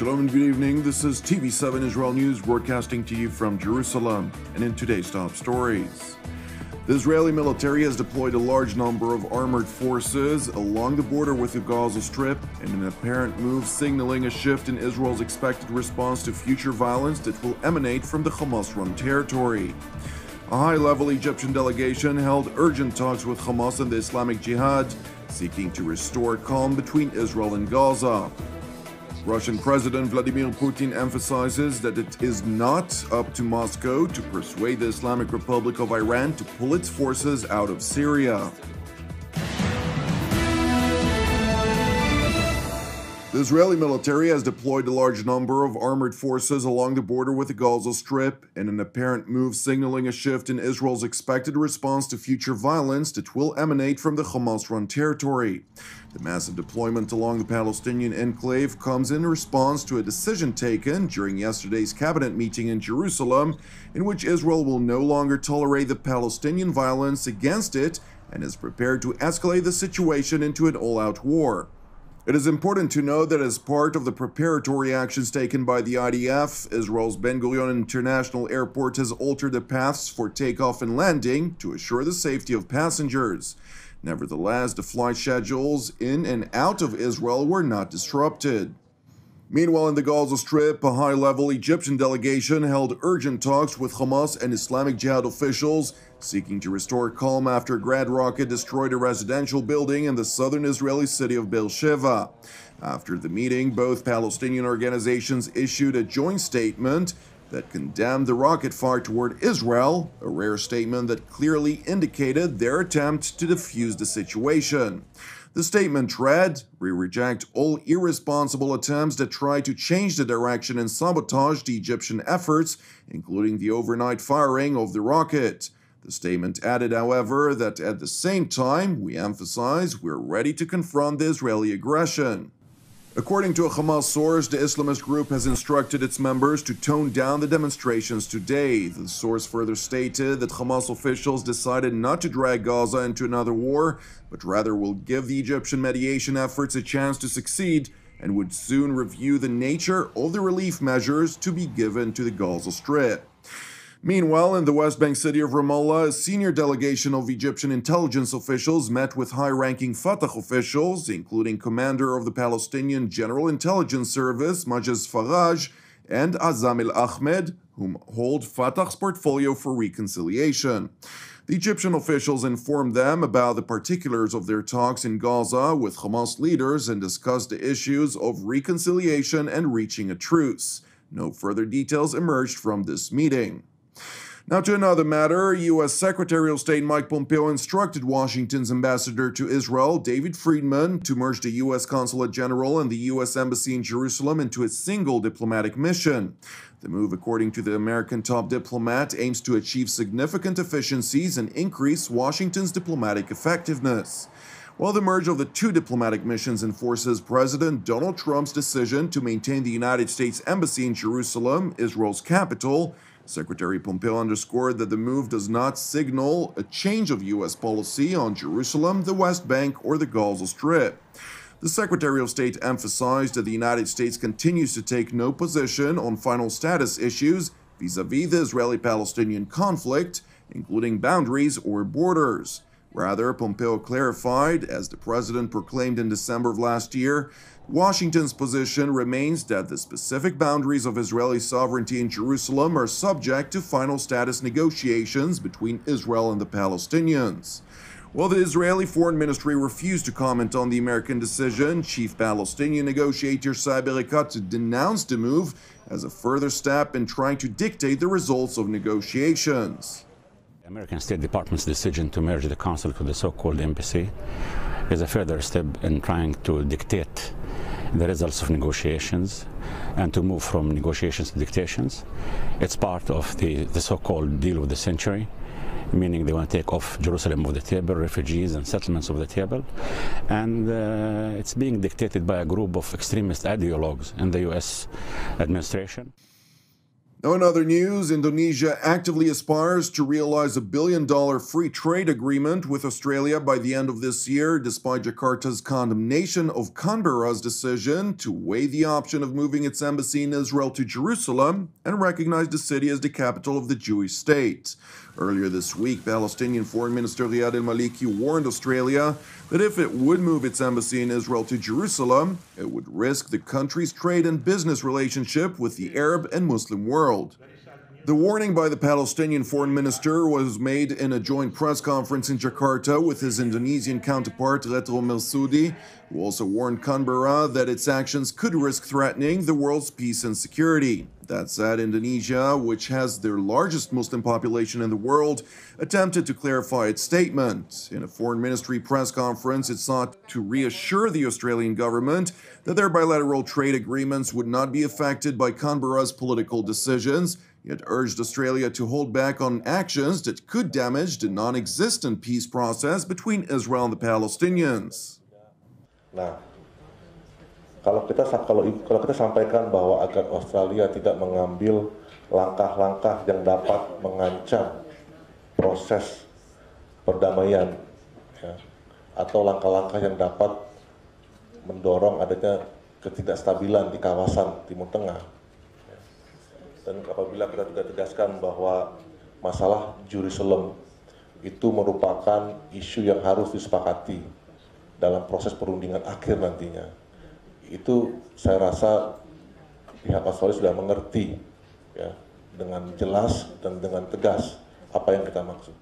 Shalom and good evening. This is TV7 Israel News broadcasting to you from Jerusalem. And in today's top stories, the Israeli military has deployed a large number of armored forces along the border with the Gaza Strip in an apparent move signaling a shift in Israel's expected response to future violence that will emanate from the Hamas-run territory. A high-level Egyptian delegation held urgent talks with Hamas and the Islamic Jihad, seeking to restore calm between Israel and Gaza. Russian President Vladimir Putin emphasizes that it is not up to Moscow to persuade the Islamic Republic of Iran to pull its forces out of Syria. The Israeli military has deployed a large number of armored forces along the border with the Gaza Strip in an apparent move signaling a shift in Israel's expected response to future violence that will emanate from the Hamas-run territory. The massive deployment along the Palestinian enclave comes in response to a decision taken during yesterday's cabinet meeting in Jerusalem, in which Israel will no longer tolerate the Palestinian violence against it and is prepared to escalate the situation into an all-out war. It is important to note that as part of the preparatory actions taken by the IDF, Israel's Ben Gurion International Airport has altered the paths for takeoff and landing to assure the safety of passengers. Nevertheless, the flight schedules in and out of Israel were not disrupted. Meanwhile, in the Gaza Strip, a high-level Egyptian delegation held urgent talks with Hamas and Islamic Jihad officials, seeking to restore calm after a Grad rocket destroyed a residential building in the southern Israeli city of Beersheba. After the meeting, both Palestinian organizations issued a joint statement that condemned the rocket fire toward Israel, a rare statement that clearly indicated their attempt to defuse the situation. The statement read, "We reject all irresponsible attempts that try to change the direction and sabotage the Egyptian efforts, including the overnight firing of the rocket." The statement added, however, that at the same time, we emphasize we're ready to confront the Israeli aggression. According to a Hamas source, the Islamist group has instructed its members to tone down the demonstrations today. The source further stated that Hamas officials decided not to drag Gaza into another war, but rather will give the Egyptian mediation efforts a chance to succeed and would soon review the nature of the relief measures to be given to the Gaza Strip. Meanwhile, in the West Bank city of Ramallah, a senior delegation of Egyptian intelligence officials met with high-ranking Fatah officials, including commander of the Palestinian General Intelligence Service, Majaz Faraj, and Azam al-Ahmed, whom hold Fatah's portfolio for reconciliation. The Egyptian officials informed them about the particulars of their talks in Gaza with Hamas leaders and discussed the issues of reconciliation and reaching a truce. No further details emerged from this meeting. Now to another matter, U.S. Secretary of State Mike Pompeo instructed Washington's ambassador to Israel, David Friedman, to merge the U.S. Consulate General and the U.S. Embassy in Jerusalem into a single diplomatic mission. The move, according to the American top diplomat, aims to achieve significant efficiencies and increase Washington's diplomatic effectiveness. While the merge of the two diplomatic missions enforces President Donald Trump's decision to maintain the United States Embassy in Jerusalem, Israel's capital, Secretary Pompeo underscored that the move does not signal a change of U.S. policy on Jerusalem, the West Bank, or the Gaza Strip. The Secretary of State emphasized that the United States continues to take no position on final status issues vis-à-vis the Israeli-Palestinian conflict, including boundaries or borders. Rather, Pompeo clarified, as the president proclaimed in December of last year, Washington's position remains that the specific boundaries of Israeli sovereignty in Jerusalem are subject to final status negotiations between Israel and the Palestinians. While the Israeli Foreign Ministry refused to comment on the American decision, Chief Palestinian negotiator Saeb Erekat denounced the move as a further step in trying to dictate the results of negotiations. The American State Department's decision to merge the consulate with the so-called embassy is a further step in trying to dictate the results of negotiations and to move from negotiations to dictations. It's part of the so-called deal of the century, meaning they want to take off Jerusalem off the table, refugees and settlements off the table, and it's being dictated by a group of extremist ideologues in the U.S. administration. Now, in other news, Indonesia actively aspires to realize a $1 billion free trade agreement with Australia by the end of this year, despite Jakarta's condemnation of Canberra's decision to weigh the option of moving its embassy in Israel to Jerusalem and recognize the city as the capital of the Jewish state. Earlier this week, Palestinian Foreign Minister Riyad al-Maliki warned Australia that if it would move its embassy in Israel to Jerusalem, it would risk the country's trade and business relationship with the Arab and Muslim world. The warning by the Palestinian foreign minister was made in a joint press conference in Jakarta with his Indonesian counterpart Retro Mersudi, who also warned Canberra that its actions could risk threatening the world's peace and security. That said, Indonesia, which has the largest Muslim population in the world, attempted to clarify its statement. In a foreign ministry press conference, it sought to reassure the Australian government that their bilateral trade agreements would not be affected by Canberra's political decisions, yet urged Australia to hold back on actions that could damage the non-existent peace process between Israel and the Palestinians. Nah, kalau kita sampaikan bahwa agar Australia tidak mengambil langkah-langkah yang dapat mengancam proses perdamaian, ya, atau langkah-langkah yang dapat mendorong adanya ketidakstabilan di kawasan Timur Tengah. Dan apabila kita tidak tegaskan bahwa masalah Jerusalem itu merupakan isu yang harus disepakati dalam proses perundingan akhir nantinya, itu saya rasa pihak Australia sudah mengerti, ya, dengan jelas dan dengan tegas apa yang kita maksud.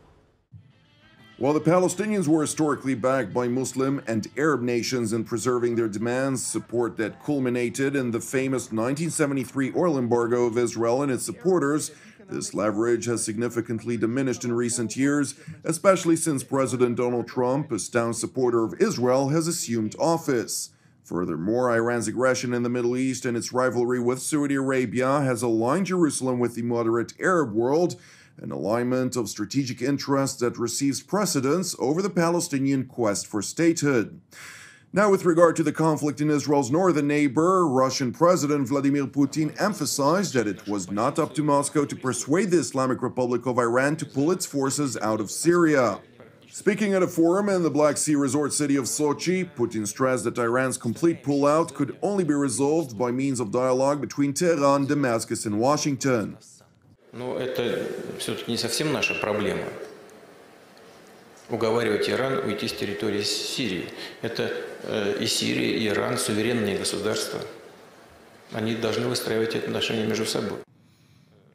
While the Palestinians were historically backed by Muslim and Arab nations in preserving their demands, support that culminated in the famous 1973 oil embargo of Israel and its supporters, this leverage has significantly diminished in recent years, especially since President Donald Trump, a staunch supporter of Israel, has assumed office. Furthermore, Iran's aggression in the Middle East and its rivalry with Saudi Arabia has aligned Jerusalem with the moderate Arab world, an alignment of strategic interests that receives precedence over the Palestinian quest for statehood. Now, with regard to the conflict in Israel's northern neighbor, Russian President Vladimir Putin emphasized that it was not up to Moscow to persuade the Islamic Republic of Iran to pull its forces out of Syria. Speaking at a forum in the Black Sea resort city of Sochi, Putin stressed that Iran's complete pullout could only be resolved by means of dialogue between Tehran, Damascus, and Washington. Но это все-таки не совсем наша проблема. Уговаривать Иран уйти с территории Сирии. Это и Сирия, и Иран суверенные государства. Они должны выстраивать отношения между собой.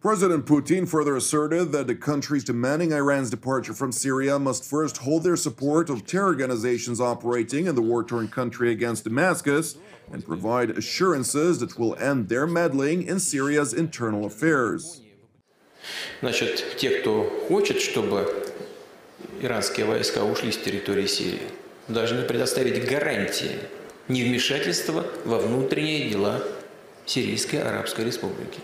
President Putin further asserted that the countries demanding Iran's departure from Syria must first hold their support of terror organizations operating in the war-torn country against Damascus and provide assurances that will end their meddling in Syria's internal affairs. Значит, те, кто хочет, чтобы иранские войска ушли с территории Сирии, должны предоставить гарантии невмешательства во внутренние дела Сирийской Арабской Республики.